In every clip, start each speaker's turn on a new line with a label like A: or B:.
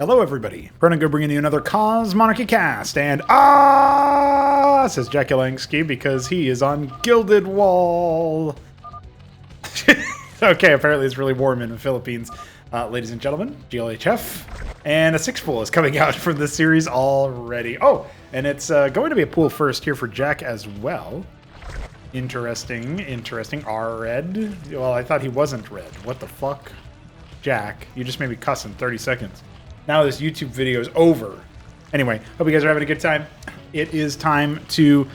A: Hello everybody, Brennan bringing you another Monarchy cast, and says jakulangski because he is on Gilded Wall. Okay, apparently it's really warm in the Philippines. Ladies and gentlemen, GLHF, and a 6 pool is coming out from this series already. Oh, and it's going to be a pool first here for Jack as well. Interesting. R-red. Well, I thought he wasn't red. What the fuck? Jack, you just made me cuss in 30 seconds. Now this YouTube video is over. Anyway, hope you guys are having a good time. It is time to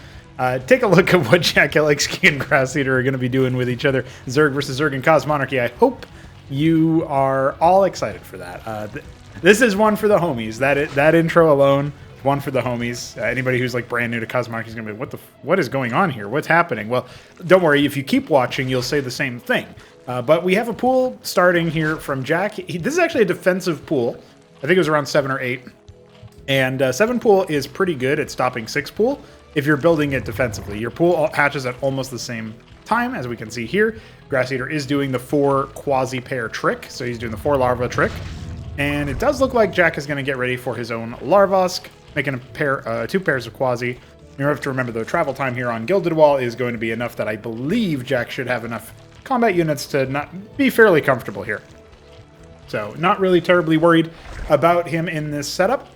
A: take a look at what jakulangski and Grass Eater are going to be doing with each other. Zerg versus Zerg and Monarchy. I hope you are all excited for that. This is one for the homies. That intro alone, one for the homies. Anybody who's like brand new to Monarchy is going to be, what is going on here? What's happening? Well, don't worry. If you keep watching, you'll say the same thing. But we have a pool starting here from Jack. This is actually a defensive pool. I think it was around 7 or 8. And 7 pool is pretty good at stopping 6 pool if you're building it defensively. Your pool hatches at almost the same time, as we can see here. Grass Eater is doing the 4 quasi-pair trick, so he's doing the 4 larva trick. And it does look like Jack is going to get ready for his own Larvosk, making a pair, 2 pairs of quasi. You have to remember, the travel time here on Gilded Wall is going to be enough that I believe Jack should have enough combat units to not be fairly comfortable here. So, not really terribly worried about him in this setup.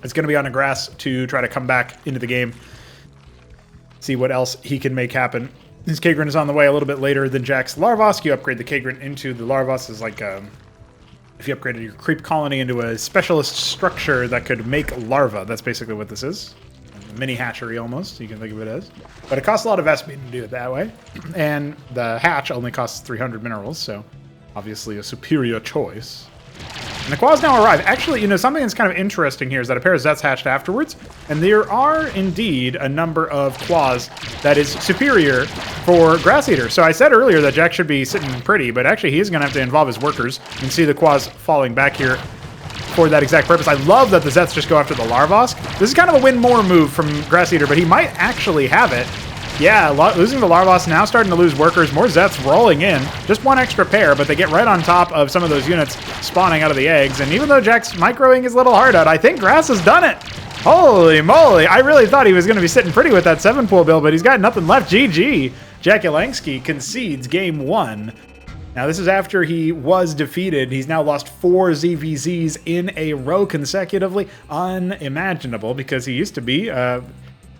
A: It's going to be on a grass to try to come back into the game. See what else he can make happen. His Kagran is on the way a little bit later than Jack's Larvosk. You upgrade the Kagran into the Larvosk. Is like if you upgraded your creep colony into a specialist structure that could make larva. That's basically what this is. A mini hatchery almost, you can think of it as. But it costs a lot of Vespine to do it that way. And the hatch only costs 300 minerals, so obviously a superior choice. And the quads now arrive. Actually, you know, something that's kind of interesting here is that a pair of Zets hatched afterwards, and there are indeed a number of quads that is superior for Grass Eater. So I said earlier that Jack should be sitting pretty, but actually he is going to have to involve his workers. You can see the quads falling back here for that exact purpose. I love that the Zets just go after the Larvosk. This is kind of a win more move from Grass Eater, but he might actually have it. Yeah, losing the Larvosk, now starting to lose workers. More Zets rolling in. Just 1 extra pair, but they get right on top of some of those units spawning out of the eggs. And even though Jack's microing his little heart out, I think Grass has done it. Holy moly. I really thought he was going to be sitting pretty with that 7 pool build, but he's got nothing left. GG. jakulangski concedes game 1. Now, this is after he was defeated. He's now lost 4 ZVZs in a row consecutively. Unimaginable, because he used to be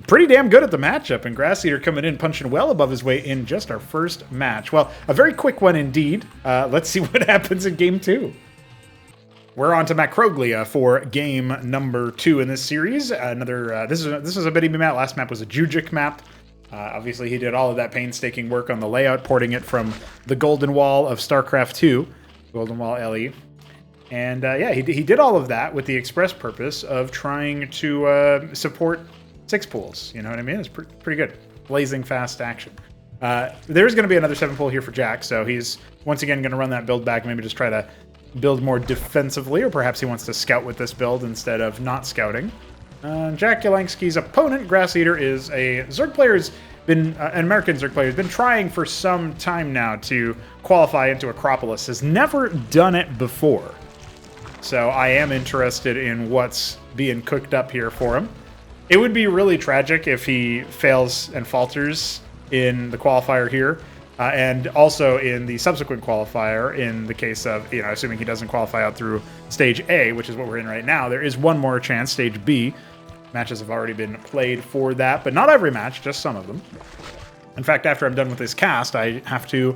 A: pretty damn good at the matchup, and Grass Eater coming in punching well above his weight in just our first match. Well, a very quick one indeed. Let's see what happens in game 2. We're on to Macroglia for game number 2 in this series. Another this is a bitty map. Last map was a Jujic map. Obviously, he did all of that painstaking work on the layout, porting it from the Golden Wall of StarCraft 2, Golden Wall LE. And yeah, he did all of that with the express purpose of trying to support 6 pools, you know what I mean? It's pretty good. Blazing fast action. There's going to be another 7 pool here for Jack, so he's once again going to run that build back, maybe just try to build more defensively, or perhaps he wants to scout with this build instead of not scouting. jakulangski's opponent, Grass Eater, is a Zerg player, an American Zerg player, has been trying for some time now to qualify into Acropolis, has never done it before. So I am interested in what's being cooked up here for him. It would be really tragic if he fails and falters in the qualifier here, and also in the subsequent qualifier in the case of, you know, assuming he doesn't qualify out through Stage A, which is what we're in right now. There is one more chance, Stage B. Matches have already been played for that, but not every match, just some of them. In fact, after I'm done with this cast, I have to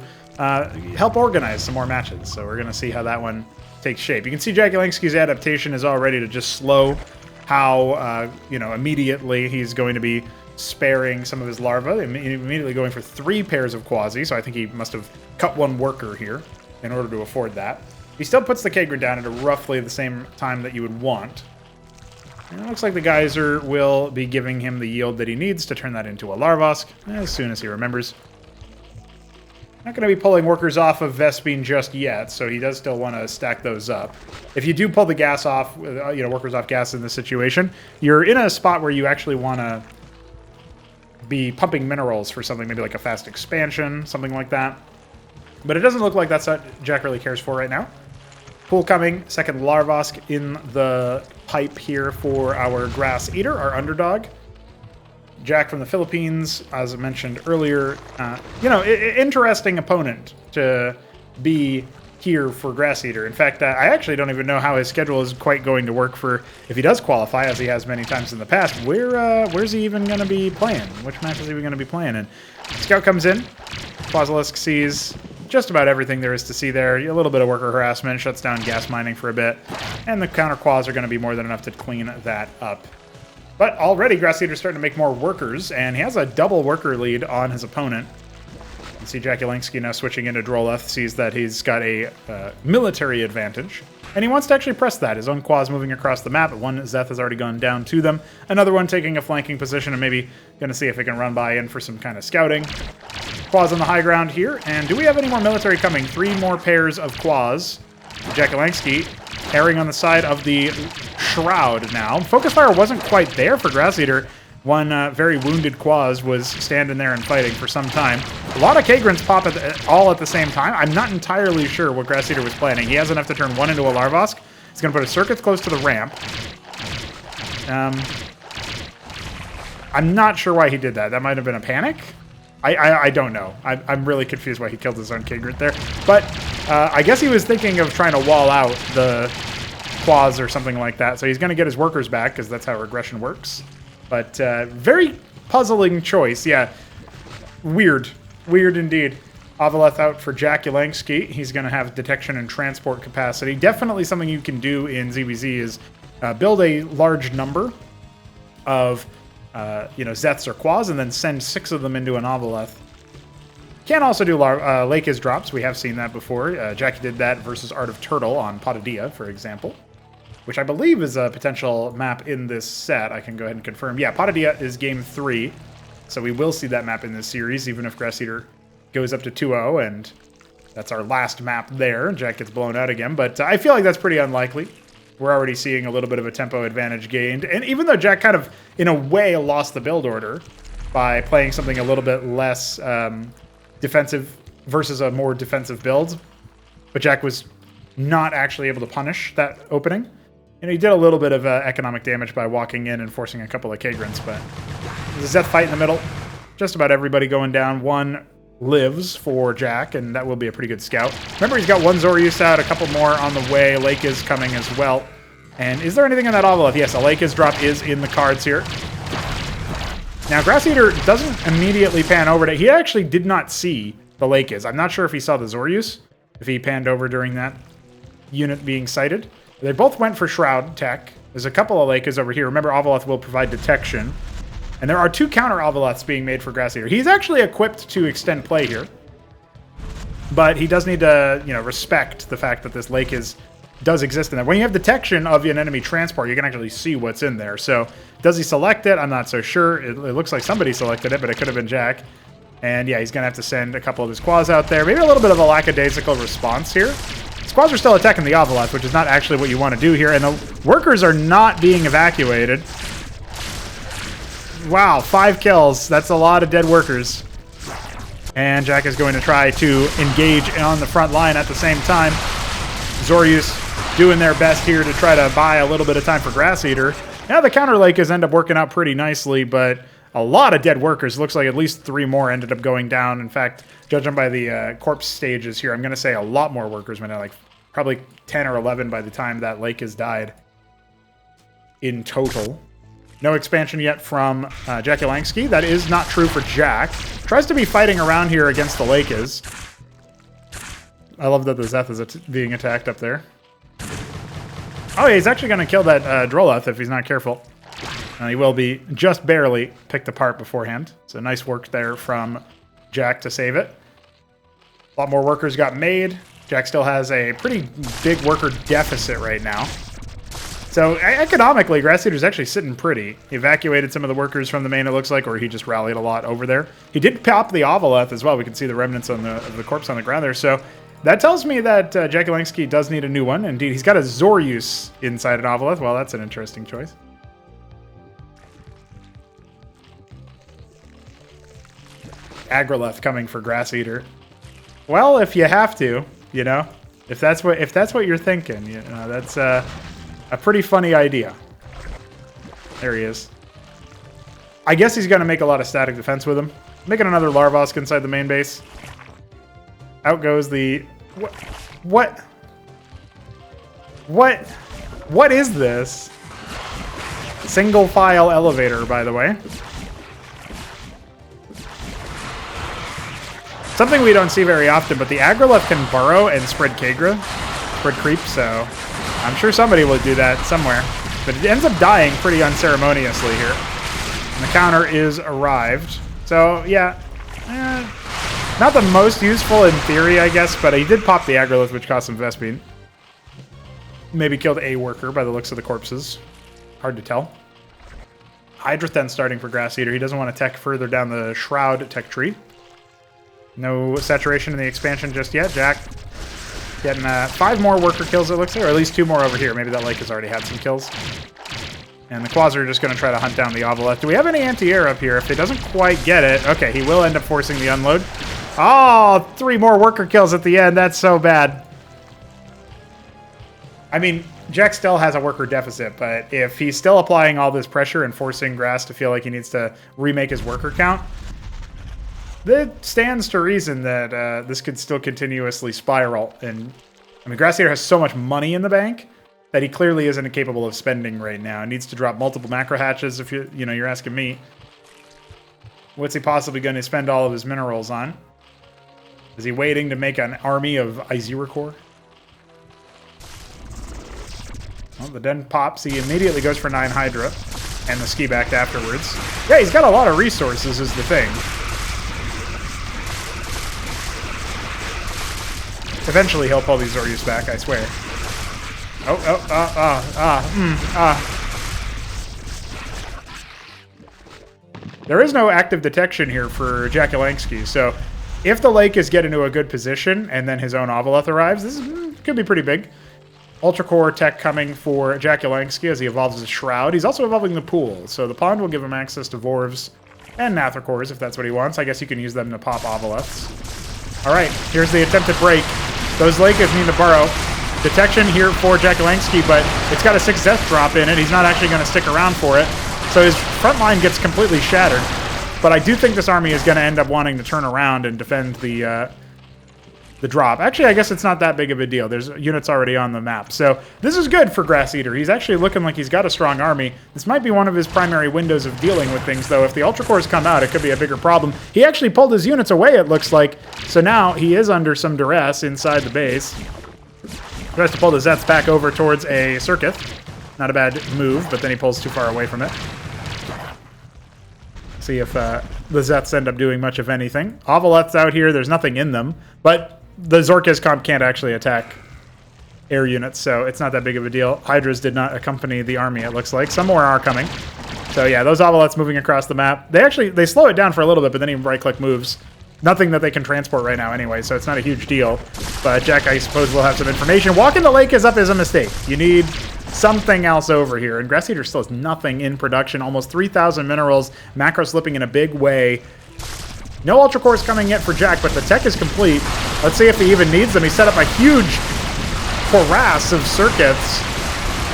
A: help organize some more matches, so we're going to see how that one takes shape. You can see jakulangski's adaptation is all ready to just slow how, you know, immediately he's going to be sparing some of his larvae, immediately going for 3 pairs of quasi, so I think he must have cut 1 worker here in order to afford that. He still puts the Kagran down at roughly the same time that you would want. And it looks like the geyser will be giving him the yield that he needs to turn that into a Larvosk as soon as he remembers. Not going to be pulling workers off of Vespine just yet, so he does still want to stack those up. If you do pull the gas off, you know, workers off gas in this situation, you're in a spot where you actually want to be pumping minerals for something, maybe like a fast expansion, something like that. But it doesn't look like that's what Jack really cares for right now. Pool coming, second Larvosk in the pipe here for our Grass Eater, our underdog. Jack from the Philippines, as I mentioned earlier, interesting opponent to be here for Grass Eater. In fact, I actually don't even know how his schedule is quite going to work for if he does qualify, as he has many times in the past. Where's he even going to be playing? Which match is he going to be playing in? Scout comes in. Quasilisk sees just about everything there is to see there. A little bit of worker harassment, shuts down gas mining for a bit, and the counter quas are going to be more than enough to clean that up. But already Grass Eater's starting to make more workers, and he has a double worker lead on his opponent. You can see jakulangski now switching into Droleth, sees that he's got a military advantage, and he wants to actually press that. His own quas moving across the map. One Zeth has already gone down to them. Another one taking a flanking position and maybe going to see if he can run by in for some kind of scouting. Quas on the high ground here, and do we have any more military coming? 3 more pairs of quas. jakulangski erring on the side of the Shroud now. Focus fire wasn't quite there for Grass Eater. One very wounded quas was standing there and fighting for some time. A lot of Kagrins pop all at the same time. I'm not entirely sure what Grass Eater was planning. He has enough to turn one into a Larvosk. He's going to put a circuit close to the ramp. I'm not sure why he did that. That might have been a panic. I don't know. I'm really confused why he killed his own Kagrit there. But I guess he was thinking of trying to wall out the quas or something like that. So he's going to get his workers back because that's how regression works. But very puzzling choice. Yeah, weird. Weird indeed. Avaleth out for jakulangski. He's going to have detection and transport capacity. Definitely something you can do in ZBZ is build a large number of Zeths or Quas, and then send 6 of them into an Avaleth. Can also do Lake drops. We have seen that before. Jackie did that versus Art of Turtle on Patadia, for example, which I believe is a potential map in this set. I can go ahead and confirm. Yeah, Patadia is game 3, so we will see that map in this series, even if Grass Eater goes up to 2-0, and that's our last map there. Jack gets blown out again, but I feel like that's pretty unlikely. We're already seeing a little bit of a tempo advantage gained. And even though Jack kind of, in a way, lost the build order by playing something a little bit less defensive versus a more defensive build, but Jack was not actually able to punish that opening. And he did a little bit of economic damage by walking in and forcing a couple of Kagrins, but there's a Zeth fight in the middle. Just about everybody going down. One lives for Jack, and that will be a pretty good scout. Remember, he's got one Zorius out, a couple more on the way. Lake is coming as well. And is there anything in that Avaleth? Yes, a Lake is drop is in the cards here. Now, Grass Eater doesn't immediately pan over to... He actually did not see the Lake is. I'm not sure if he saw the Zorius, if he panned over during that unit being sighted. They both went for Shroud tech. There's a couple of Lakes over here. Remember, Avaleth will provide detection. And there are 2 counter Avaleths being made for Grass Eater. He's actually equipped to extend play here. But he does need to, respect the fact that this Lake does exist in there. When you have detection of an enemy transport, you can actually see what's in there. So, does he select it? I'm not so sure. It looks like somebody selected it, but it could have been Jack. And yeah, he's going to have to send a couple of his quas out there. Maybe a little bit of a lackadaisical response here. Squads are still attacking the Avaleth, which is not actually what you want to do here. And the workers are not being evacuated. Wow, 5 kills. That's a lot of dead workers. And Jack is going to try to engage on the front line at the same time. Zorius doing their best here to try to buy a little bit of time for Grass Eater. Now the counter Lakers end up working out pretty nicely, but a lot of dead workers. Looks like at least 3 more ended up going down. In fact, judging by the corpse stages here, I'm going to say a lot more workers went out, like probably 10 or 11 by the time that Lake has died in total. No expansion yet from jakulangski. That is not true for Jack. Tries to be fighting around here against the Lakers. I love that the Zeth is being attacked up there. Oh, yeah, he's actually going to kill that Droleth if he's not careful. And he will be just barely picked apart beforehand. So nice work there from Jack to save it. A lot more workers got made. Jack still has a pretty big worker deficit right now. So economically, Grass Eater's actually sitting pretty. He evacuated some of the workers from the main, it looks like, or he just rallied a lot over there. He did pop the Avaleth as well. We can see the remnants of the corpse on the ground there. So that tells me that jakulangski does need a new one. Indeed, he's got a Zorius inside an Avaleth. Well, that's an interesting choice. Agroleth coming for Grass Eater. Well, if you have to, If that's what you're thinking, you know, that's a pretty funny idea. There he is. I guess he's going to make a lot of static defense with him. Making another Larvosk inside the main base. Out goes the... What? What is this? Single file elevator, by the way. Something we don't see very often, but the Agrolith can burrow and spread Kagura, spread creep, so I'm sure somebody will do that somewhere. But it ends up dying pretty unceremoniously here. And the counter is arrived. So, yeah, not the most useful in theory, I guess, but he did pop the Agrolith, which cost him Vespene. Maybe killed a worker by the looks of the corpses. Hard to tell. Hydra then starting for Grass Eater. He doesn't want to tech further down the Shroud tech tree. No saturation in the expansion just yet. Jack getting 5 more worker kills, it looks like, or at least 2 more over here. Maybe that lake has already had some kills. And the Quasar are just going to try to hunt down the Ovileth. Do we have any anti-air up here? If it doesn't quite get it, okay, he will end up forcing the unload. Oh, 3 more worker kills at the end. That's so bad. I mean, Jack still has a worker deficit, but if he's still applying all this pressure and forcing Grass to feel like he needs to remake his worker count, it stands to reason that this could still continuously spiral. And I mean, Grass Eater has so much money in the bank that he clearly isn't capable of spending right now. He needs to drop multiple macro hatches. If you're asking me, what's he possibly going to spend all of his minerals on? Is he waiting to make an army of Iziracore? Well, the den pops. He immediately goes for 9 Hydra and the ski back afterwards. Yeah, he's got a lot of resources is the thing. Eventually he'll pull these Zoryus back, I swear. There is no active detection here for jakulangski, so if the lake is getting into a good position and then his own Ovileth arrives, this could be pretty big. Ultra Core tech coming for jakulangski as he evolves his Shroud. He's also evolving the Pool, so the pond will give him access to Vorvs and Nathracores if that's what he wants. I guess you can use them to pop Ovileths. Alright, here's the attempted break. Those Lakers need to burrow. Detection here for jakulangski, but it's got a 6 death drop in it. He's not actually going to stick around for it. So his front line gets completely shattered. But I do think this army is going to end up wanting to turn around and defend the drop. Actually, I guess it's not that big of a deal. There's units already on the map. So this is good for Grass Eater. He's actually looking like he's got a strong army. This might be one of his primary windows of dealing with things, though. If the Ultra Cores come out, it could be a bigger problem. He actually pulled his units away, it looks like. So now he is under some duress inside the base. He has to pull the Zets back over towards a Circuit. Not a bad move, but then he pulls too far away from it. See if the Zets end up doing much of anything. Ovileth's out here. There's nothing in them, but the Zorkez comp can't actually attack air units, so it's not that big of a deal. Hydras did not accompany the army, it looks like. Some more are coming. So yeah, those Ovileths moving across the map. They slow it down for a little bit, but then he right-click moves. Nothing that they can transport right now anyway, so it's not a huge deal. But Jack, I suppose, will have some information. Walking the lake is up is a mistake. You need something else over here. And Grass Eater still has nothing in production. Almost 3,000 minerals. Macro slipping in a big way. No Ultra Cores coming yet for Jack, but the tech is complete. Let's see if he even needs them. He set up a huge morass of circuits.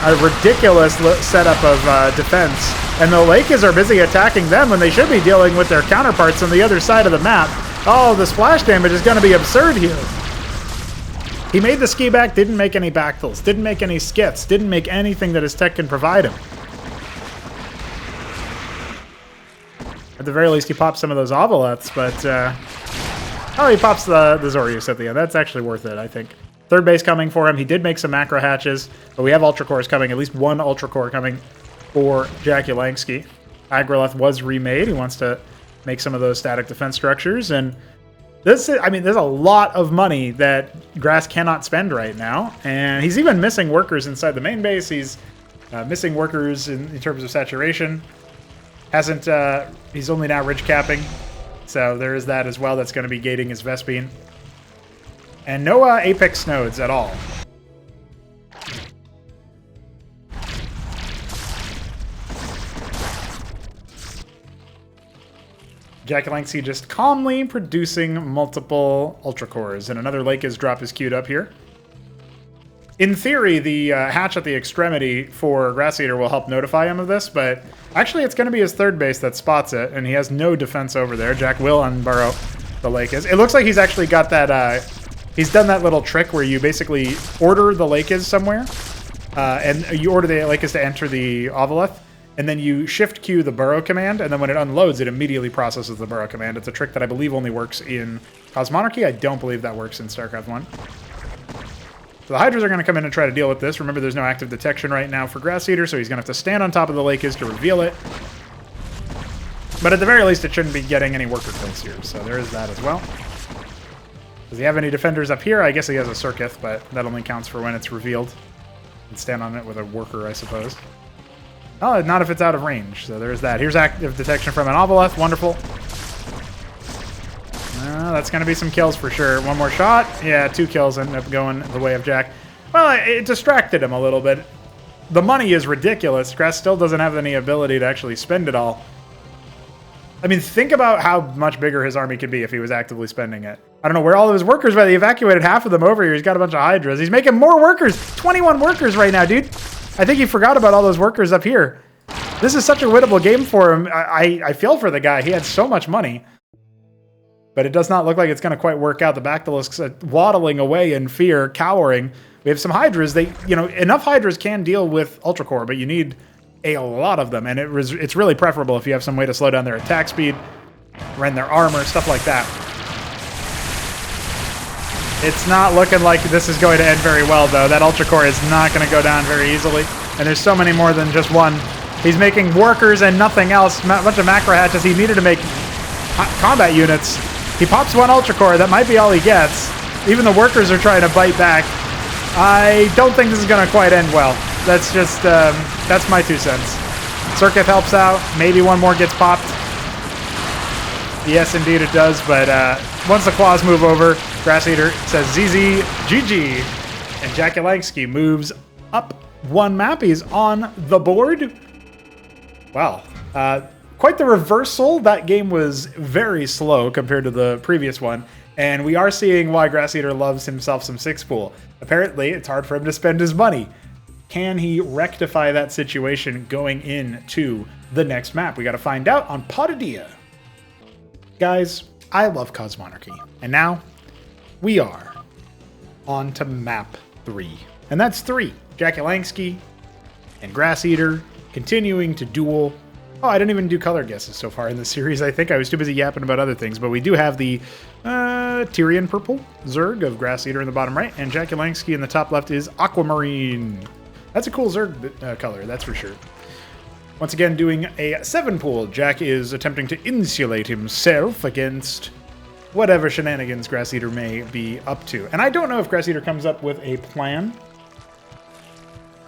A: A ridiculous setup of defense. And the Lakers are busy attacking them when they should be dealing with their counterparts on the other side of the map. Oh, the splash damage is going to be absurd here. He made the ski back, didn't make any backfills, didn't make any skits, didn't make anything that his tech can provide him. At the very least, he pops some of those Ovileths, but... oh, he pops the Zoryus at the end. That's actually worth it, I think. Third base coming for him. He did make some macro hatches, but we have Ultra Cores coming. At least one Ultra Core coming for jakulangski. Agrolith was remade. He wants to make some of those static defense structures, and this is, I mean, there's a lot of money that Grass cannot spend right now, and he's even missing workers inside the main base. He's missing workers in terms of saturation. He's only now ridge capping, so there is that as well. That's going to be gating his Vespene. And no Apex nodes at all. jakulangski just calmly producing multiple Ultra Cores. And another Lake is drop is queued up here. in theory, the hatch at the extremity for Grass Eater will help notify him of this, but actually it's going to be his third base that spots it, and he has no defense over there. Jack will unburrow the lake is. It looks like he's actually got that, he's done that little trick where you basically order the lake is somewhere, and you order the lake is to enter the Ovolith, and then you shift Q the burrow command, and then when it unloads, it immediately processes the burrow command. It's a trick that I believe only works in Cosmonarchy. I don't believe that works in StarCraft 1. So the Hydras are going to come in and try to deal with this. Remember, there's no active detection right now for Grass Eater, so he's going to have to stand on top of the lake is to reveal it. But at the very least, it shouldn't be getting any worker kills here, so there is that as well. Does he have any defenders up here? I guess he has a Circuith, but that only counts for when it's revealed. And stand on it with a worker, I suppose. Oh, not if it's out of range, so there's that. Here's active detection from an Ovolith. Wonderful. That's going to be some kills for sure. One more shot. Yeah, 2 kills ended up going the way of Jack. Well, it distracted him a little bit. The money is ridiculous. Grass still doesn't have any ability to actually spend it all. I mean, think about how much bigger his army could be if he was actively spending it. I don't know where all of his workers were. He evacuated half of them over here. He's got a bunch of Hydras. He's making more workers. 21 workers right now, dude. I think he forgot about all those workers up here. This is such a winnable game for him. I feel for the guy. He had so much money. But it does not look like it's going to quite work out. The Bactylisks are waddling away in fear, cowering. We have some Hydras. Enough Hydras can deal with Ultra Core, but you need a lot of them. And it's really preferable if you have some way to slow down their attack speed, rend their armor, stuff like that. It's not looking like this is going to end very well, though. That Ultra Core is not going to go down very easily. And there's so many more than just one. He's making workers and nothing else. A bunch of macro hatches. He needed to make combat units. He pops one Ultra Core. That might be all he gets. Even the workers are trying to bite back. I don't think this is going to quite end well. That's just, that's my 2 cents. Circuith helps out. Maybe one more gets popped. Yes, indeed it does. But once the claws move over, Grass Eater says ZZ GG. And Jakulangski moves up 1 map. He's on the board. Wow. Quite the reversal. That game was very slow compared to the previous one. And we are seeing why Grass Eater loves himself some 6-pool. Apparently, it's hard for him to spend his money. Can he rectify that situation going into the next map? We got to find out on Potadia. Guys, I love Cosmonarchy. And now, we are on to map 3. And that's 3. Jakulangski and Grass Eater continuing to duel. Oh, I didn't even do color guesses so far in this series. I think I was too busy yapping about other things. But we do have the Tyrian purple Zerg of Grass Eater in the bottom right. And Jakulangski in the top left is Aquamarine. That's a cool Zerg color, that's for sure. Once again, doing a 7-pool. Jack is attempting to insulate himself against whatever shenanigans Grass Eater may be up to. And I don't know if Grass Eater comes up with a plan.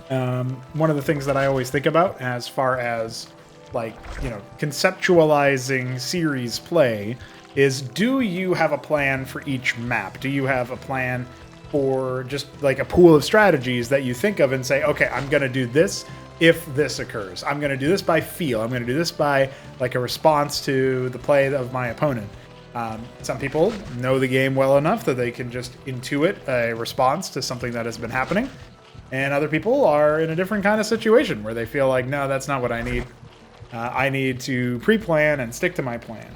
A: One of the things that I always think about as far as conceptualizing series play is, do you have a plan for each map? Do you have a plan for just like a pool of strategies that you think of and say, okay, I'm going to do this if this occurs. I'm going to do this by feel. I'm going to do this by like a response to the play of my opponent. Some people know the game well enough that they can just intuit a response to something that has been happening. And other people are in a different kind of situation where they feel like, no, that's not what I need. I need to pre-plan and stick to my plan.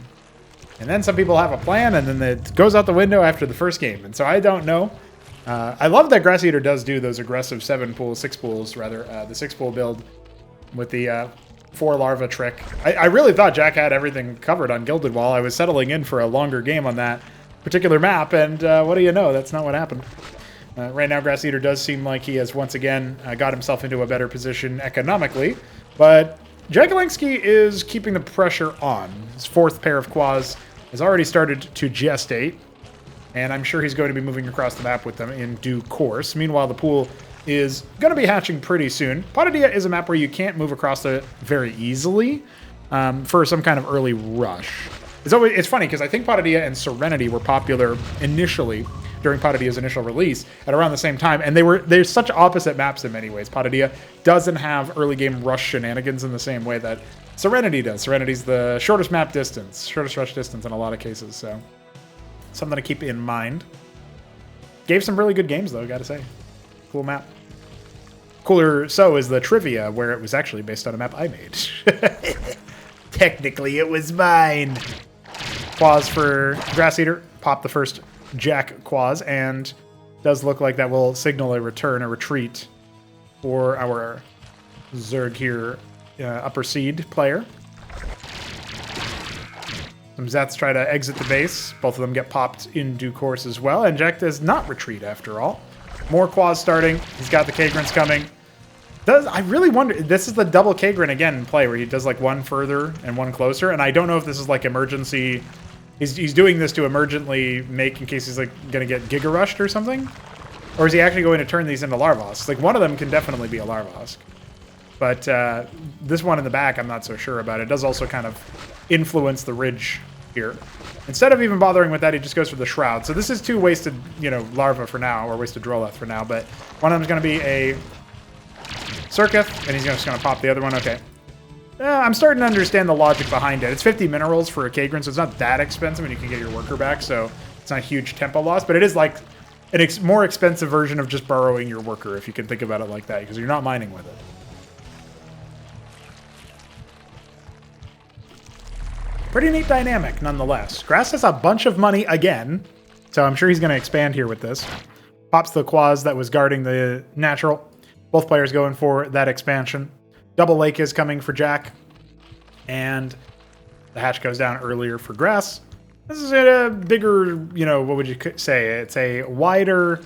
A: And then some people have a plan and then it goes out the window after the first game. And so I don't know. I love that Grass Eater does do those aggressive 6-pools, rather, the 6-pool build with the 4 larva trick. I really thought Jack had everything covered on Gilded Wall. I was settling in for a longer game on that particular map, and what do you know? That's not what happened. Right now, Grass Eater does seem like he has once again got himself into a better position economically, but Jakulangski is keeping the pressure on. His 4th pair of quads has already started to gestate, and I'm sure he's going to be moving across the map with them in due course. Meanwhile, the pool is going to be hatching pretty soon. Potadia is a map where you can't move across it very easily for some kind of early rush. It's funny because I think Potadia and Serenity were popular initially during Potadia's initial release at around the same time, and they're such opposite maps in many ways. Potadia doesn't have early game rush shenanigans in the same way that Serenity does. Serenity's the shortest map distance, shortest rush distance in a lot of cases, so something to keep in mind. Gave some really good games though, gotta say. Cool map. Cooler so is the trivia, where it was actually based on a map I made. Technically, it was mine. Quaz for Grass Eater. Pop the first Jack Quaz, and does look like that will signal a return, a retreat for our Zerg here, upper seed player. Some Zets try to exit the base. Both of them get popped in due course as well, and Jack does not retreat after all. More Quaz starting. He's got the Kagrins coming. I really wonder, this is the double Kagrin again in play, where he does like one further and one closer, and I don't know if this is like emergency. He's doing this to emergently make in case he's like going to get Giga Rushed or something? Or is he actually going to turn these into Larvos? Like, one of them can definitely be a Larvosk. But this one in the back, I'm not so sure about. It does also kind of influence the ridge here. Instead of even bothering with that, he just goes for the Shroud. So this is 2 wasted, larva for now, or wasted Droleth for now. But one of them is going to be a Circuth, and he's just going to pop the other one. Okay. I'm starting to understand the logic behind it. It's 50 minerals for a Kagrin, so it's not that expensive, and you can get your worker back, so it's not a huge tempo loss. But it is like an more expensive version of just borrowing your worker, if you can think about it like that, because you're not mining with it. Pretty neat dynamic, nonetheless. Grass has a bunch of money again, so I'm sure he's going to expand here with this. Pops the Quaz that was guarding the natural. Both players going for that expansion. Double Lake is coming for Jack, and the hatch goes down earlier for Grass. This is a bigger, what would you say? It's a wider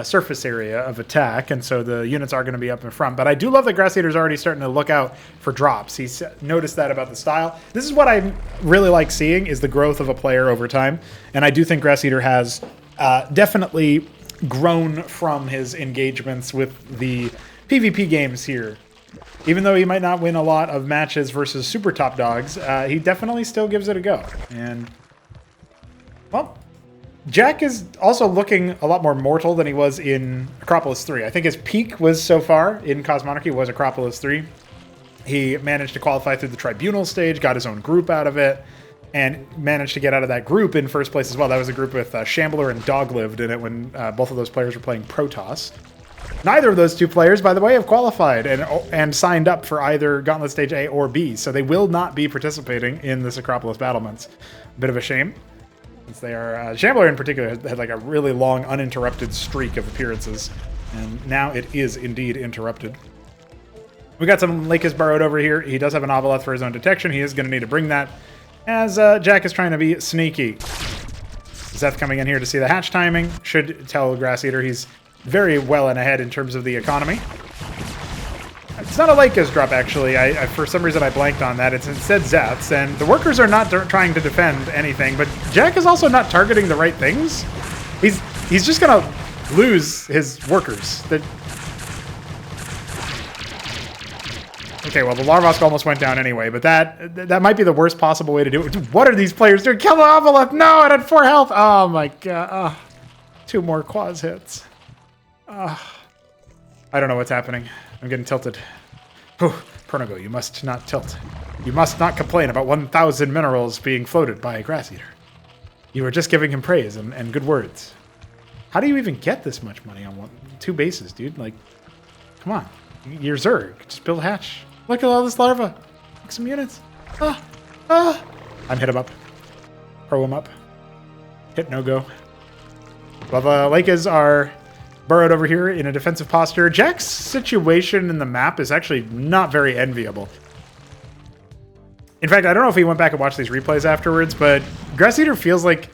A: surface area of attack, and so the units are going to be up in front. But I do love that Grass Eater's already starting to look out for drops. He's noticed that about the style. This is what I really like seeing, is the growth of a player over time, and I do think Grass Eater has definitely grown from his engagements with the PvP games here. Even though he might not win a lot of matches versus super top dogs, he definitely still gives it a go. And, well, Jack is also looking a lot more mortal than he was in Acropolis 3. I think his peak was so far in Cosmonarchy was Acropolis 3. He managed to qualify through the Tribunal stage, got his own group out of it, and managed to get out of that group in first place as well. That was a group with Shambler and Doglived in it when both of those players were playing Protoss. Neither of those 2 players, by the way, have qualified and signed up for either Gauntlet Stage A or B, so they will not be participating in this Acropolis Battlements. A bit of a shame, since they are... Shambler in particular had like a really long, uninterrupted streak of appearances, and now it is indeed interrupted. We got some Lakis burrowed over here. He does have an Avaleth for his own detection. He is going to need to bring that, as Jack is trying to be sneaky. Zeth coming in here to see the hatch timing. Should tell Grass Eater he's very well and ahead in terms of the economy. It's not a Lakis drop, actually. I for some reason, I blanked on that. It's instead Zeth's, and the workers are not trying to defend anything, but Jack is also not targeting the right things. He's just going to lose his workers. Okay, well, the Larvosk almost went down anyway, but that might be the worst possible way to do it. Dude, what are these players doing? Kill the Avaleth! No, it had 4 health! Oh my god. 2 more Quaz hits. I don't know what's happening. I'm getting tilted. Whew. Pernago, you must not tilt. You must not complain about 1,000 minerals being floated by a Grass Eater. You were just giving him praise and good words. How do you even get this much money on 2 bases, dude? Like, come on. You're Zerg. Just build a hatch. Look at all this larva. Make some units. I'm hit him up. Pro him up. Hit no-go. Well, the Lakers are burrowed over here in a defensive posture. Jack's situation in the map is actually not very enviable. In fact, I don't know if he went back and watched these replays afterwards, but Grass Eater feels like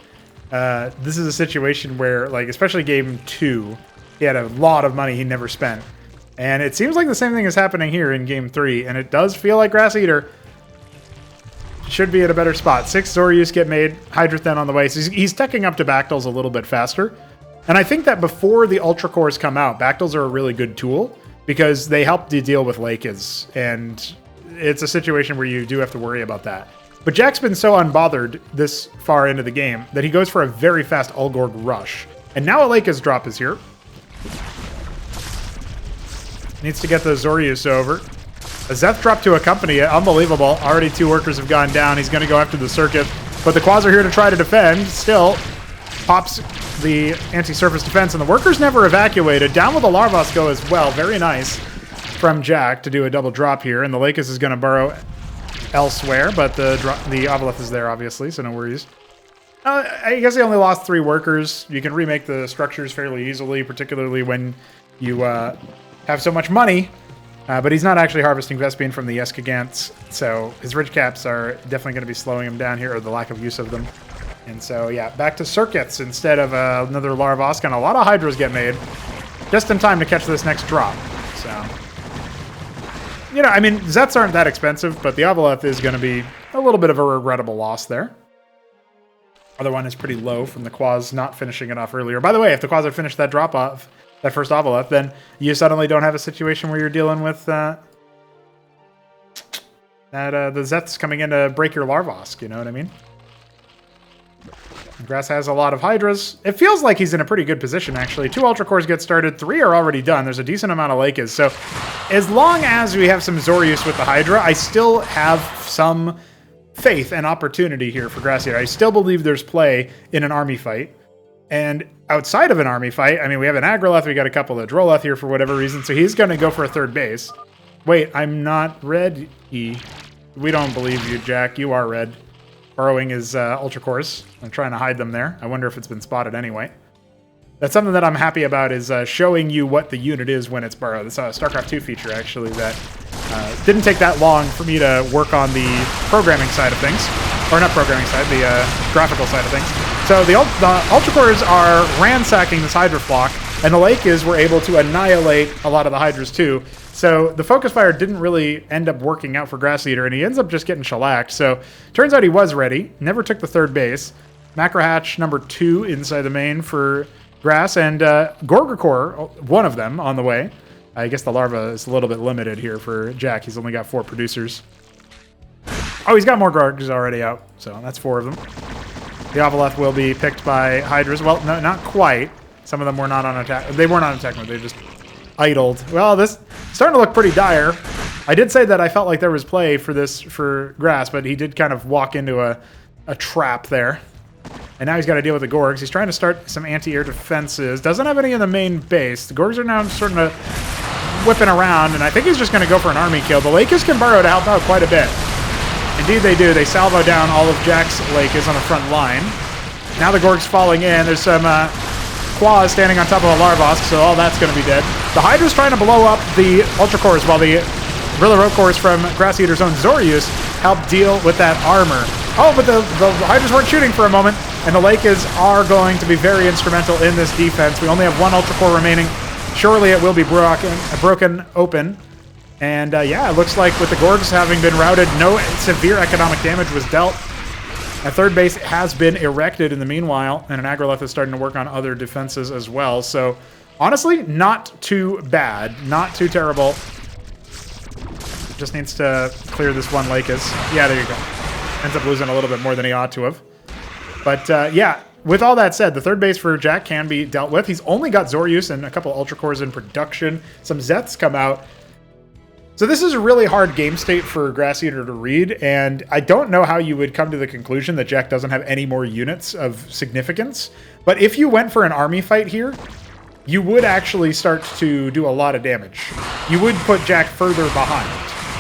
A: this is a situation where, like, especially game 2, he had a lot of money he never spent. And it seems like the same thing is happening here in game 3, and it does feel like Grass Eater should be at a better spot. 6 Zoryus get made, Hydrothen on the way, so he's tucking up to Bactyls a little bit faster. And I think that before the Ultra Cores come out, Bactyls are a really good tool because they help to deal with Lakis, and it's a situation where you do have to worry about that. But Jack's been so unbothered this far into the game that he goes for a very fast Ulgorg rush. And now a Lakis drop is here. Needs to get the Zoryus over. A Zeth drop to accompany it. Unbelievable. Already 2 workers have gone down. He's going to go after the circuit. But the Quaz are here to try to defend. Still, pops the anti-surface defense, and the workers never evacuated. Down with the Larvos go as well. Very nice from Jack to do a double drop here, and the Lakis is going to burrow elsewhere, but the Avaleth is there, obviously, so no worries. I guess they only lost 3 workers. You can remake the structures fairly easily, particularly when you have so much money. But he's not actually harvesting Vespian from the Eskagants, so his ridge caps are definitely going to be slowing him down here, or the lack of use of them. And so, yeah, back to circuits instead of another Larvosk, and a lot of Hydras get made just in time to catch this next drop. So, you know, I mean, Zets aren't that expensive, but the Avaleth is going to be a little bit of a regrettable loss there. Other one is pretty low from the Quaz not finishing it off earlier. By the way, if the Quaz had finished that drop off, that first Avaleth, then you suddenly don't have a situation where you're dealing with the Zets coming in to break your Larvosk, you know what I mean? Grass has a lot of Hydras. It feels like he's in a pretty good position, actually. 2 Ultra Cores get started. 3 are already done. There's a decent amount of Lakis. So as long as we have some Zorius with the Hydra, I still have some faith and opportunity here for Grass Eater. I still believe there's play in an army fight. And outside of an army fight, I mean, we have an Agroleth. We got a couple of Droleth here for whatever reason. So he's going to go for a third base. Wait, I'm not red. We don't believe you, Jack. You are red. Burrowing his Ultra Cores. I'm trying to hide them there. I wonder if it's been spotted anyway. That's something that I'm happy about, is showing you what the unit is when it's burrowed. It's a StarCraft 2 feature, actually, that didn't take that long for me to work on the programming side of things. Or not programming side, the graphical side of things. So the Ultra Cores are ransacking this Hydra flock, and the Lakis were able to annihilate a lot of the Hydras too. So the focus fire didn't really end up working out for Grass Eater, and he ends up just getting shellacked. So turns out he was ready, never took the third base. Macro Hatch number 2 inside the main for Grass, and Gorgakor, one of them, on the way. I guess the larva is a little bit limited here for Jack. He's only got 4 producers. Oh, he's got more Gorgs already out, so that's 4 of them. The Avaleth will be picked by Hydras. Well, no, not quite. Some of them were not on attack. They weren't on attack mode. They just idled. Well, this is starting to look pretty dire. I did say that I felt like there was play for this for Grass, but he did kind of walk into a trap there. And now he's got to deal with the Gorgs. He's trying to start some anti-air defenses. Doesn't have any in the main base. The Gorgs are now starting to whipping around, and I think he's just going to go for an army kill. The Lakis can burrow to help out quite a bit. Indeed they do. They salvo down all of Jack's Lakis on the front line. Now the Gorg's falling in. There's some Quaz standing on top of a Larvosk, so all that's going to be dead. The Hydra's trying to blow up the Ultra Cores while the Gorilla Road Cores from Grass Eater's own Zorius help deal with that armor. Oh, but the Hydras weren't shooting for a moment, and the Lakis are going to be very instrumental in this defense. We only have 1 Ultra Core remaining. Surely it will be broken open. And yeah, it looks like with the Gorgs having been routed, no severe economic damage was dealt. A third base has been erected in the meanwhile, and an Agroleth is starting to work on other defenses as well. So honestly, not too bad. Not too terrible. Just needs to clear this one Lakis. Yeah, there you go. Ends up losing a little bit more than he ought to have. But yeah, with all that said, the third base for Jack can be dealt with. He's only got Zorius and a couple Ultra Cores in production. Some Zets come out. So this is a really hard game state for Grass Eater to read, and I don't know how you would come to the conclusion that Jack doesn't have any more units of significance. But if you went for an army fight here, you would actually start to do a lot of damage. You would put Jack further behind.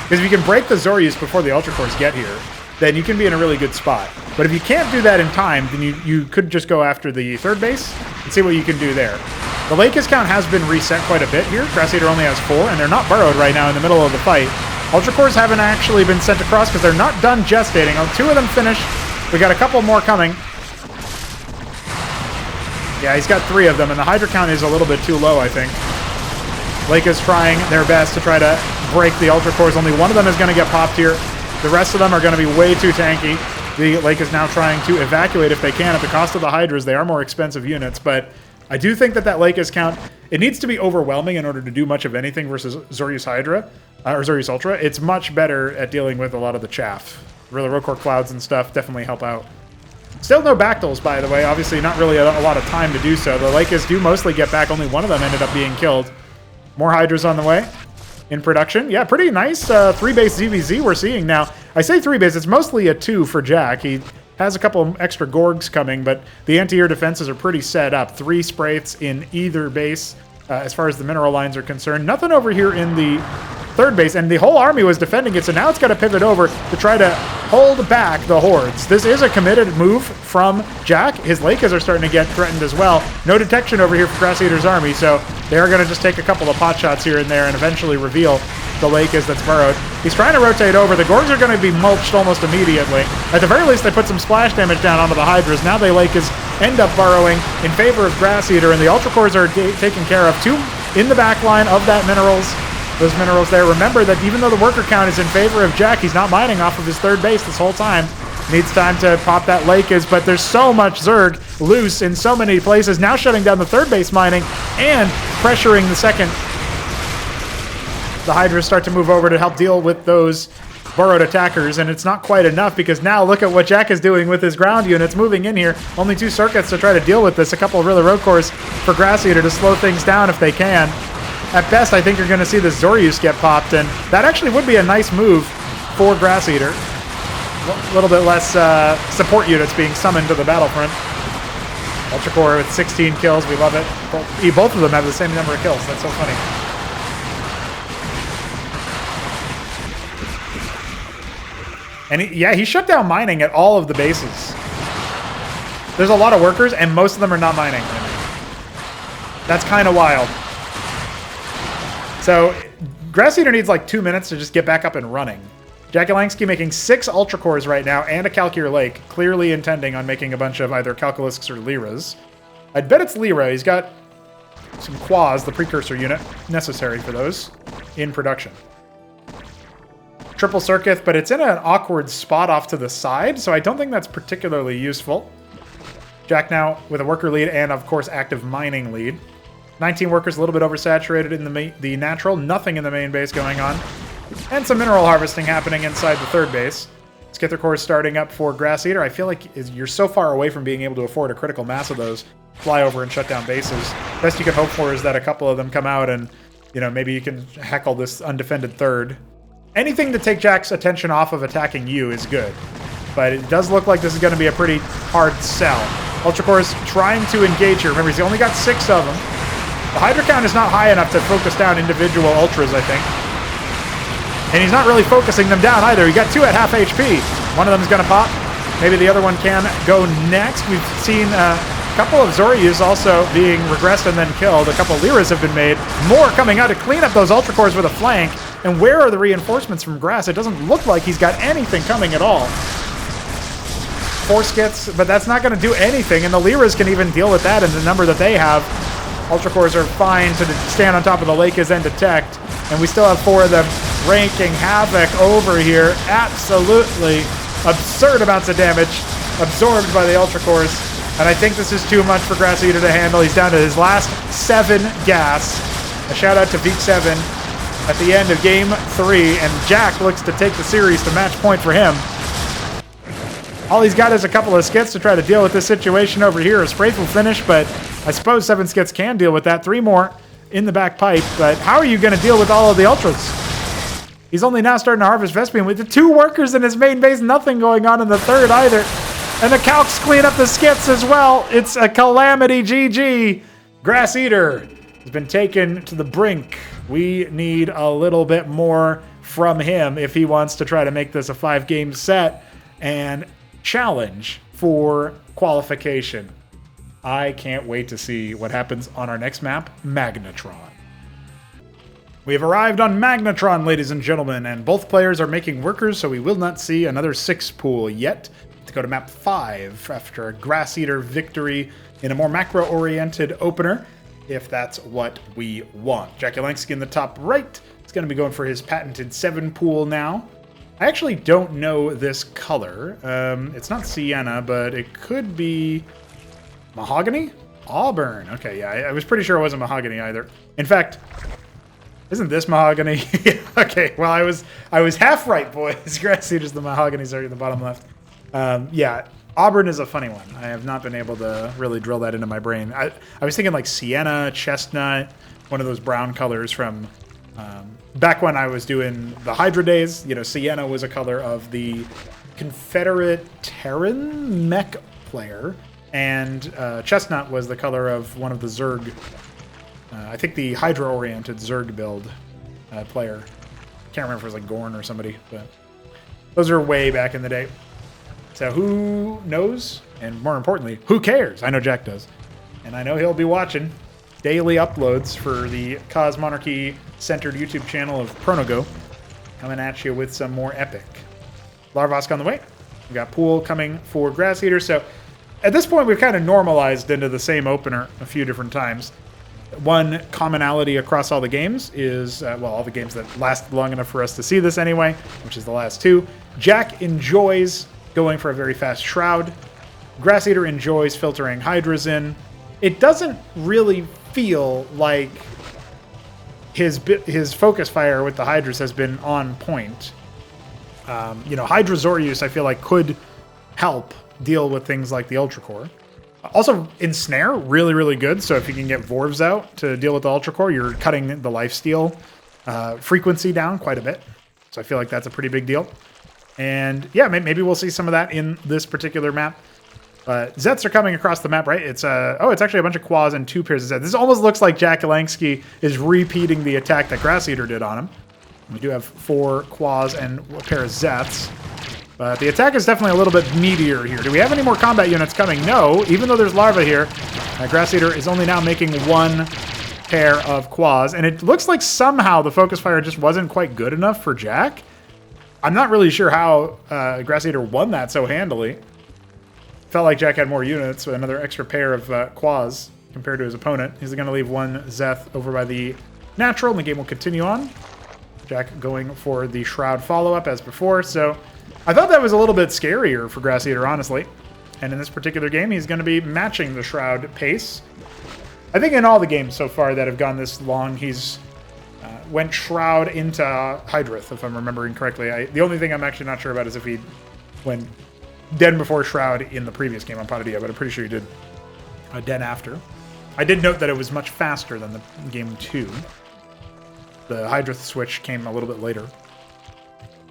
A: Because if you can break the Zorius before the Ultra Cores get here, then you can be in a really good spot. But if you can't do that in time, then you could just go after the third base and see what you can do there. The Lakis count has been reset quite a bit here. Grass Eater only has 4, and they're not burrowed right now in the middle of the fight. Ultra Cores haven't actually been sent across because they're not done gestating. 2 of them finished. We got a couple more coming. Yeah, he's got 3 of them, and the Hydra count is a little bit too low, I think. Lakis trying their best to try to break the Ultra Cores. Only one of them is going to get popped here. The rest of them are going to be way too tanky. The Lake is now trying to evacuate if they can at the cost of the Hydras. They are more expensive units, but I do think that Lakis count, it needs to be overwhelming in order to do much of anything versus Zorius Hydra, or Zorius Ultra. It's much better at dealing with a lot of the chaff. Really, Rocore Clouds and stuff definitely help out. Still no Bactyls, by the way. Obviously not really a lot of time to do so. The Lakis do mostly get back. Only one of them ended up being killed. More Hydras on the way. In production. Yeah, pretty nice 3-base ZVZ we're seeing now. I say 3-base, it's mostly a 2 for Jack. He has a couple extra Gorgs coming, but the anti-air defenses are pretty set up. 3 Spraiths in either base as far as the mineral lines are concerned. Nothing over here in the third base, and the whole army was defending it, so now it's got to pivot over to try to hold back the hordes. This is a committed move from Jack. His Lakers are starting to get threatened as well. No detection over here for Grass Eater's army, so they're going to just take a couple of pot shots here and there and eventually reveal the Lakers that's burrowed. He's trying to rotate over. The Gorgs are going to be mulched almost immediately. At the very least, they put some splash damage down onto the Hydras. Now the Lakers end up burrowing in favor of Grass Eater, and the Ultra Cores are taken care of. 2 in the back line of that minerals. Those minerals there. Remember that even though the worker count is in favor of Jack, he's not mining off of his third base this whole time. Needs time to pop that Lakers, but there's so much Zerg loose in so many places. Now shutting down the third base mining and pressuring the second. The Hydras start to move over to help deal with those burrowed attackers, and it's not quite enough because now look at what Jack is doing with his ground units moving in here. Only 2 circuits to try to deal with this. A couple of really road cores for Grass Eater to slow things down if they can. At best, I think you're going to see the Zoryus get popped, and that actually would be a nice move for Grass Eater. A little bit less support units being summoned to the battlefront. Ultra Core with 16 kills. We love it. Both of them have the same number of kills. That's so funny. And he shut down mining at all of the bases. There's a lot of workers, and most of them are not mining. That's kind of wild. So, Grass Eater needs like 2 minutes to just get back up and running. Jakulangski making 6 Ultra Cores right now and a Calcure Lake, clearly intending on making a bunch of either Calculisks or Lyras. I'd bet it's Lyra. He's got some Quas, the precursor unit, necessary for those, in production. Triple Circuit, but it's in an awkward spot off to the side, so I don't think that's particularly useful. Jack now with a worker lead and, of course, active mining lead. 19 workers, a little bit oversaturated in the natural. Nothing in the main base going on. And some mineral harvesting happening inside the third base. Skither Core is starting up for Grass Eater. I feel like you're so far away from being able to afford a critical mass of those. Fly over and shut down bases. Best you can hope for is that a couple of them come out and, maybe you can heckle this undefended third. Anything to take Jack's attention off of attacking you is good. But it does look like this is going to be a pretty hard sell. Ultra Core is trying to engage here. Remember, he's only got 6 of them. The Hydra count is not high enough to focus down individual Ultras, I think. And he's not really focusing them down either. He got 2 at half HP. One of them is going to pop. Maybe the other one can go next. We've seen a couple of Zoryus also being regressed and then killed. A couple of Lyras have been made. More coming out to clean up those Ultra Cores with a flank. And where are the reinforcements from Grass? It doesn't look like he's got anything coming at all. 4 skits, but that's not going to do anything. And the Lyras can even deal with that in the number that they have. Ultra Cores are fine to stand on top of the Lakers and detect. And we still have 4 of them raking havoc over here. Absolutely absurd amounts of damage absorbed by the Ultra Cores. And I think this is too much for Grass Eater to handle. He's down to his last 7 gas. A shout out to Veek 7 at the end of game 3. And Jack looks to take the series to match point for him. All he's got is a couple of skits to try to deal with this situation over here. A Spraith will finish, but I suppose 7 skits can deal with that. 3 more in the back pipe, but how are you going to deal with all of the Ultras? He's only now starting to harvest Vespian with the 2 workers in his main base. Nothing going on in the third either. And the Calcs clean up the skits as well. It's a calamity GG. Grass Eater has been taken to the brink. We need a little bit more from him if he wants to try to make this a 5-game set and challenge for qualification. I can't wait to see what happens on our next map, Magnetron. We have arrived on Magnetron, ladies and gentlemen, and both players are making workers, so we will not see another 6 pool yet. To go to map 5 after a Grass Eater victory in a more macro-oriented opener, if that's what we want. Jakulangski in the top right is going to be going for his patented 7 pool now. I actually don't know this color. It's not sienna, but it could be mahogany? Auburn. Okay, yeah, I was pretty sure it wasn't mahogany either. In fact, isn't this mahogany? Okay, well, I was half right, boys. Grass Eater's the mahogany are in the bottom left. Yeah, Auburn is a funny one. I have not been able to really drill that into my brain. I was thinking like sienna, chestnut, one of those brown colors from back when I was doing the Hydra days, you know, Sienna was a color of the Confederate Terran mech player, and Chestnut was the color of one of the Zerg, I think the Hydra-oriented Zerg build player. Can't remember if it was like Gorn or somebody, but those are way back in the day. So who knows? And more importantly, who cares? I know Jack does. And I know he'll be watching daily uploads for the Cos Monarchy-centered YouTube channel of Pronogo. Coming at you with some more epic. Larvosk on the way. We've got Pool coming for Grass Eater. So at this point, we've kind of normalized into the same opener a few different times. One commonality across all the games is, well, all the games that last long enough for us to see this anyway, which is the last two. Jack enjoys going for a very fast Shroud. Grass Eater enjoys filtering Hydras in. It doesn't really feel like his focus fire with the Hydras has been on point. You know, Hydra Zorius, I feel like, could help deal with things like the Ultra Core. Also, Ensnare, really, really good. So if you can get Vorvs out to deal with the Ultra Core, you're cutting the lifesteal frequency down quite a bit. So I feel like that's a pretty big deal. And yeah, maybe we'll see some of that in this particular map. But Zets are coming across the map, right? It's it's actually a bunch of Quas and 2 pairs of Zets. This almost looks like jakulangski is repeating the attack that Grass Eater did on him. We do have 4 Quas and a pair of Zets. But the attack is definitely a little bit meatier here. Do we have any more combat units coming? No. Even though there's Larva here, Grass Eater is only now making 1 pair of Quas. And it looks like somehow the focus fire just wasn't quite good enough for Jack. I'm not really sure how Grass Eater won that so handily. Felt like Jack had more units, with another extra pair of Quas compared to his opponent. He's going to leave 1 Zeth over by the Natural, and the game will continue on. Jack going for the Shroud follow-up as before, so I thought that was a little bit scarier for Grass Eater, honestly. And in this particular game, he's going to be matching the Shroud pace. I think in all the games so far that have gone this long, he's went Shroud into Hydrith, if I'm remembering correctly. The only thing I'm actually not sure about is if he went Den before Shroud in the previous game on Patadia, but I'm pretty sure he did Den after. I did note that it was much faster than the game 2. The Hydrith switch came a little bit later.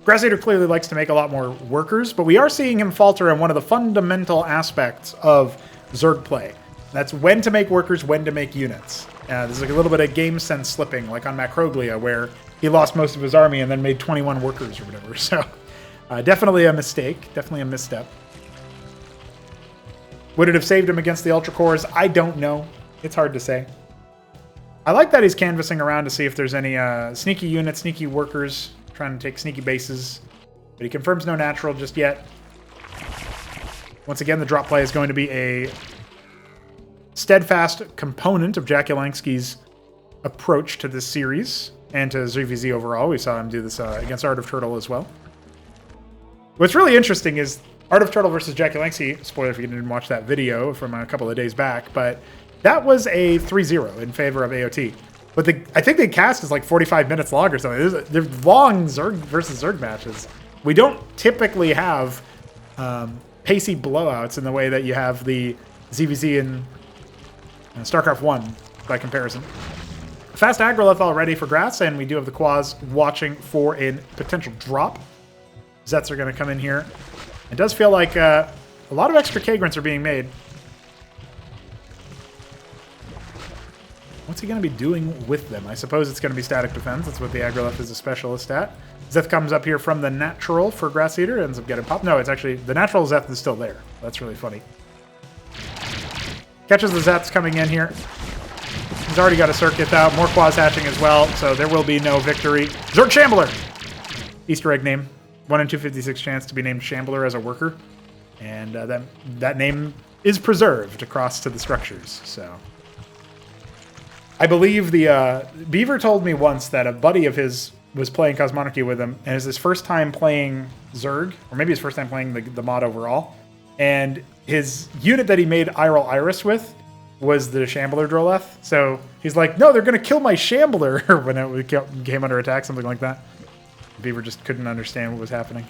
A: Grass Eater clearly likes to make a lot more workers, but we are seeing him falter in one of the fundamental aspects of Zerg play. That's when to make workers, when to make units. There's like a little bit of game sense slipping, like on Macroglia, where he lost most of his army and then made 21 workers or whatever. So definitely a mistake, definitely a misstep. Would it have saved him against the Ultra Cores? I don't know. It's hard to say. I like that he's canvassing around to see if there's any sneaky units, sneaky workers, trying to take sneaky bases. But he confirms no natural just yet. Once again, the drop play is going to be a steadfast component of jakulangski's approach to this series and to ZVZ overall. We saw him do this against Art of Turtle as well. What's really interesting is Art of Turtle versus jakulangski, spoiler if you didn't watch that video from a couple of days back, but that was a 3-0 in favor of AOT. But I think the cast is like 45 minutes long or something. They're long Zerg versus Zerg matches. We don't typically have pacey blowouts in the way that you have the ZVZ in StarCraft 1 by comparison. Fast Agrolith already for Grass, and we do have the Quas watching for a potential drop. Zets are going to come in here. It does feel like a lot of extra K-grunts are being made. What's he going to be doing with them? I suppose it's going to be static defense. That's what the Agrolith is a specialist at. Zeth comes up here from the natural for Grass Eater. Ends up getting popped. No, it's actually the natural Zeth is still there. That's really funny. Catches the Zets coming in here. He's already got a circuit out. More Quas hatching as well, so there will be no victory. Zerg Shambler! Easter egg name. 1 in 256 chance to be named Shambler as a worker. And that name is preserved across to the structures, so... I believe the Beaver told me once that a buddy of his was playing Cosmonarchy with him, and it's his first time playing Zerg, or maybe his first time playing the mod overall. And his unit that he made Iral Iris with was the Shambler Droleth. So he's like, no, they're going to kill my Shambler when it came under attack, something like that. Beaver just couldn't understand what was happening.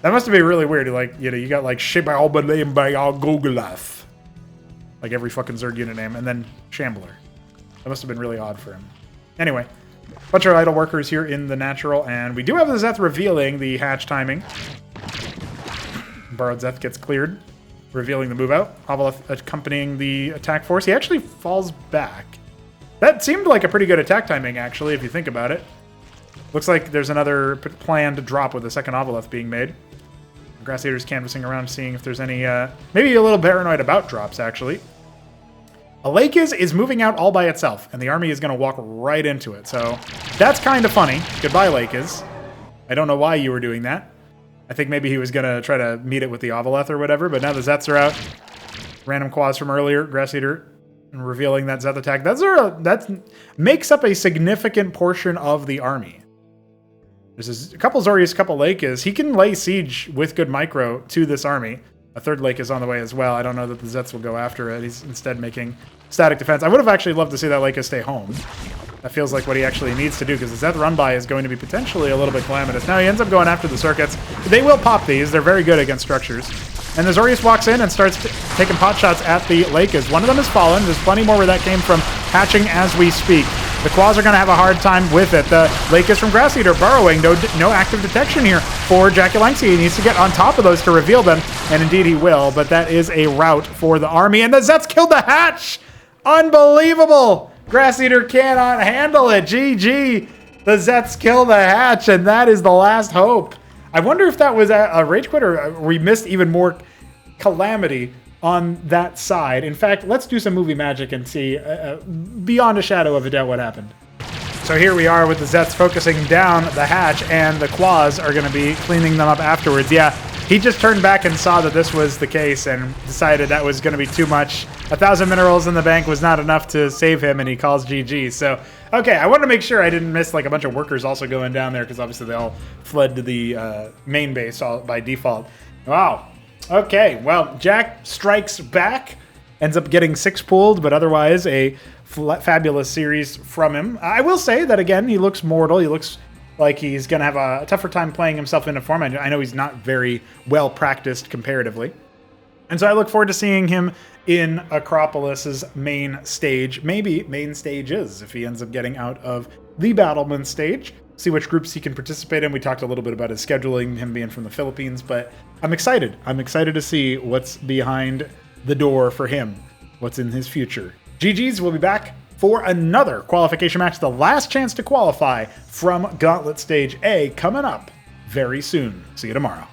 A: That must have been really weird. Like, you got like Shibalbalim by Gogolath. Like every fucking Zerg unit name, and then Shambler. That must have been really odd for him. Anyway, Bunch of idle workers here in the natural, and we do have the Zeth revealing the hatch timing. Borrowed Zeth gets cleared, revealing the move out. Avaleth accompanying the attack force. He actually falls back. That seemed like a pretty good attack timing, actually, if you think about it. Looks like there's another planned drop with the second Avaleth being made. Grass Eater's canvassing around, seeing if there's any, maybe a little paranoid about drops, actually. Iliektoeatgrass is moving out all by itself, and the army is going to walk right into it. So that's kind of funny. Goodbye, Iliektoeatgrass. I don't know why you were doing that. I think maybe he was going to try to meet it with the Avaleth or whatever, but now the Zeths are out. Random quads from earlier. Grass Eater revealing that Zeth attack. That makes up a significant portion of the army. There's a couple Zorius, a couple Iliektoeatgrass. He can lay siege with good micro to this army. A third Iliektoeatgrass is on the way as well. I don't know that the Zeths will go after it. He's instead making static defense. I would have actually loved to see that Iliektoeatgrass stay home. That feels like what he actually needs to do, because the Zeth run-by is going to be potentially a little bit calamitous. Now he ends up going after the circuits. They will pop these. They're very good against structures. And the Zorius walks in and starts taking pot shots at the Iliektoeatgrass. One of them has fallen. There's plenty more where that came from, hatching as we speak. The Quads are going to have a hard time with it. The Iliektoeatgrass from Grass Eater burrowing. No active detection here for jakulangski. He needs to get on top of those to reveal them, and indeed he will, but that is a rout for the army. And the Zets killed the hatch! Unbelievable! Grass Eater cannot handle it. GG. The Zets kill the hatch, and that is the last hope. I wonder if that was a rage quit, or we missed even more calamity on that side. In fact, let's do some movie magic and see beyond a shadow of a doubt what happened. So here we are with the Zets focusing down the hatch, and the Claws are going to be cleaning them up afterwards. Yeah, he just turned back and saw that this was the case and decided that was going to be too much. 1,000 minerals in the bank was not enough to save him, and he calls GG. So, okay, I wanted to make sure I didn't miss like a bunch of workers also going down there, because obviously they all fled to the main base by default. Wow. Okay, well, Jack strikes back, ends up getting 6 pulled, but otherwise a fabulous series from him. I will say that, again, he looks mortal. He looks like he's going to have a tougher time playing himself into form. I know he's not very well practiced comparatively. And so I look forward to seeing him in Acropolis's main stage, maybe main stages, if he ends up getting out of the Battlement stage. See which groups he can participate in. We talked a little bit about his scheduling, him being from the Philippines, but I'm excited. I'm excited to see what's behind the door for him, what's in his future. GG's will be back for another qualification match, the last chance to qualify from Gauntlet Stage A, coming up very soon. See you tomorrow.